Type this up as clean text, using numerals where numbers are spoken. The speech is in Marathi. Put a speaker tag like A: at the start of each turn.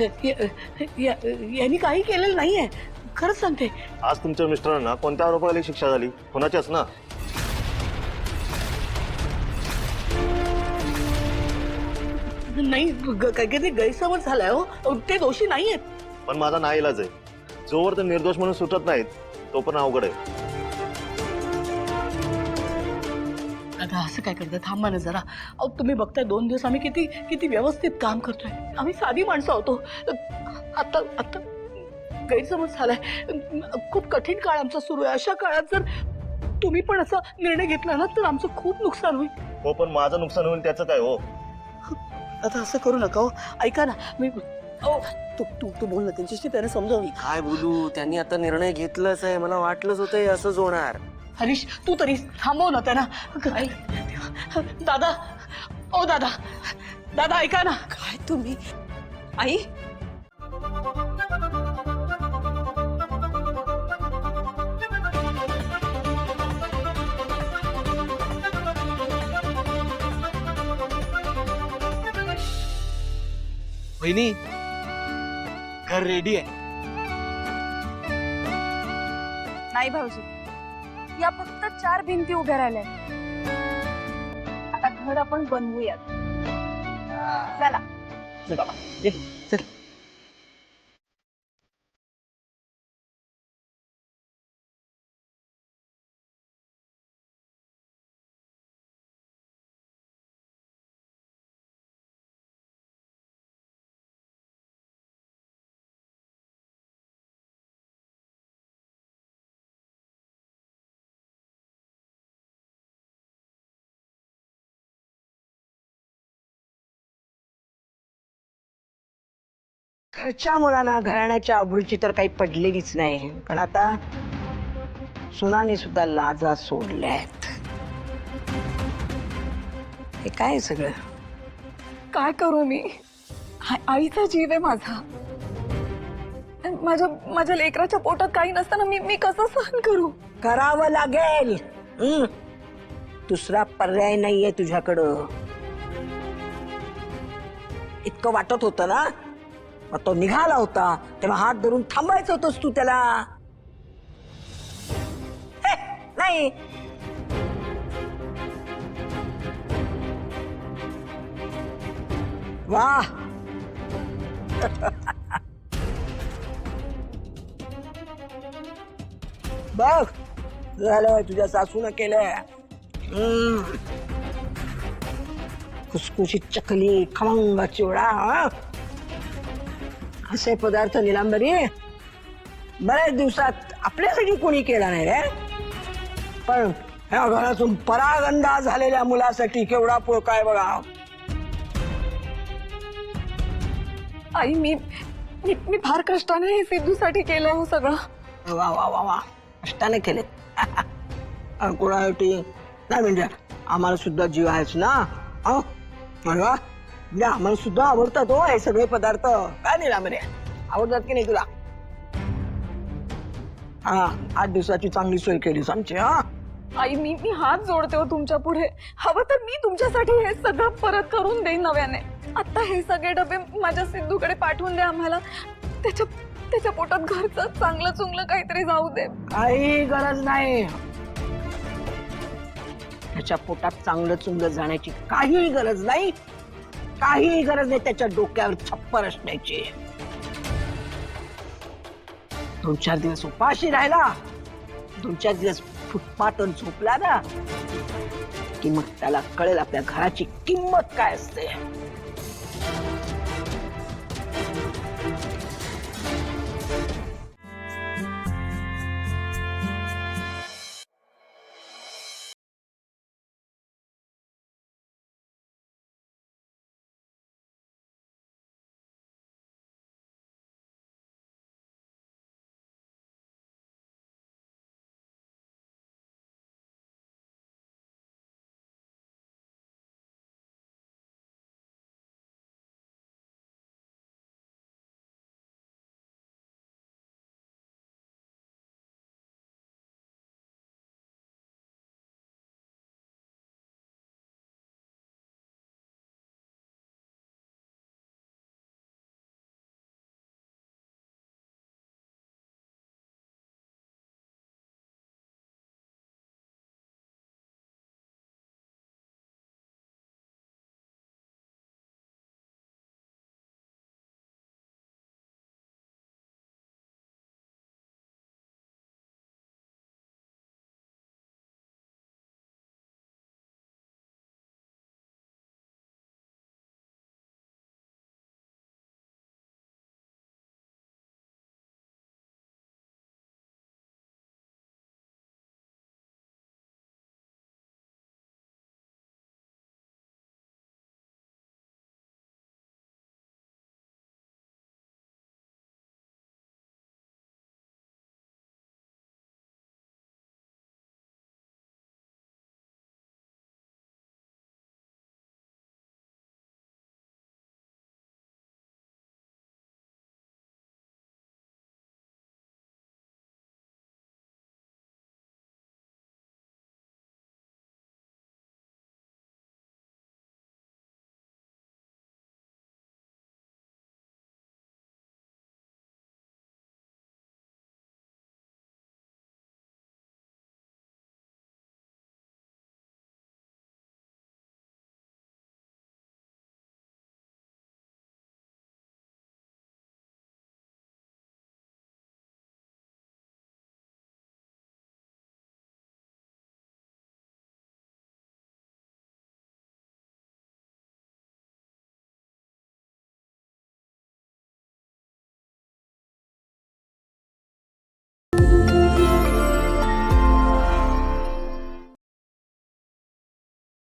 A: यांनी काही केलेलं नाहीये, खरंच सांगते.
B: आज तुमच्या मिस्टरांना कोणत्या आरोपाखाली शिक्षा झाली? कोणाच्याच ना?
A: नाही, काहीतरी गैरसमज झालाय हो, ते दोषी नाहीयेत.
B: पण माझा नाईलाज आहे. जोवर ते निर्दोष म्हणून सुटत नाहीत तो पण अवघड आहे.
A: आता असं काय करताय? थांबा ना जरा. अहो तुम्ही बघताय 2 दिवस आम्ही किती किती व्यवस्थित काम करतोय. आम्ही साधी माणसं होतो. आता आता गैरसमज झालाय. खूप कठीण काळ आमचा सुरू आहे. अशा काळात जर तुम्ही पण असा निर्णय घेतला ना तर आमचं खूप नुकसान होईल.
B: हो, पण माझं नुकसान होईल त्याचं काय हो?
A: आता असं करू नका हो. ऐका ना, मी तू तू तू बोल ना त्यांच्याशी, त्याने समजावून.
C: काय बोलू, त्यांनी आता निर्णय घेतलाच आहे. मला वाटलंच होतं हे असंच होणार.
A: हरीश तू तरी थांबव ना त्यांना. दादा, ओ दादा, दादा ऐका ना.
D: काय तुम्ही? आई,
C: वहिनी, घर रेडी आहे.
E: नाही भाऊजी, या फक्त 4 भिंती उभ्या राहिल्या. आता घर आपण बनवूयात. चला.
A: चल.
D: घरच्या मुलांना घराण्याच्या आबरूची तर काही पडलेलीच नाही. पण आता सुनाने सुद्धा लाजा सोडल्यात. हे काय सगळं?
E: काय करू मी? आईचा जीव आहे माझा. माझ्या लेकराच्या पोटात काही नसताना मी कसं सहन करू?
D: करावं लागेल. दुसरा पर्याय नाहीये तुझ्याकडं. इतकं वाटत होतं ना, मग तो निघाला होता तेव्हा हात धरून थांबायचं होतंस तू त्याला. नाही, वाह. बघ झालं, तुझ्या सासून केलंय. खुसखुशीत चकली, खमंग चिवडा, असे पदार्थ निलांबरी बऱ्याच दिवसात आपल्यासाठी कोणी केला नाही रे. पण ह्या घरातून परागंदा झालेल्या मुलासाठी केवढा पोळका बघा.
E: आई, मी फार कष्टाने हे सिद्धूसाठी केलं हो सगळं.
D: वा वा वा वा, कष्टाने केले. कोणासाठी नाही म्हणजे आम्हाला सुद्धा जीव आहेच ना. म्हणजे आम्हाला सुद्धा आवडतात हो हे सगळे पदार्थ. काय नाही लांबरे, आवडतात की नाही तुला? 8 दिवसाची चांगली सोय केलीस आमची.
E: आई, मी हात जोडते हो तुमच्या पुढे. हवं तर मी तुमच्यासाठी हे सगळं परत करून देईन नव्याने. आता हे सगळे डबे माझ्या सिद्धूकडे पाठवून द्या आम्हाला. त्याच्या पोटात घरचं चांगलं चुंगलं काहीतरी जाऊ दे.
D: काही गरज नाही. त्याच्या पोटात चांगलं चुंगलं जाण्याची काही गरज नाही. काही गरज नाही त्याच्या डोक्यावर छप्पर असण्याची. 2-4 दिवस उपाशी राहिला, 2-4 दिवस फुटपाथवर झोपला ना, की मग त्याला कळेल आपल्या घराची किंमत काय असते.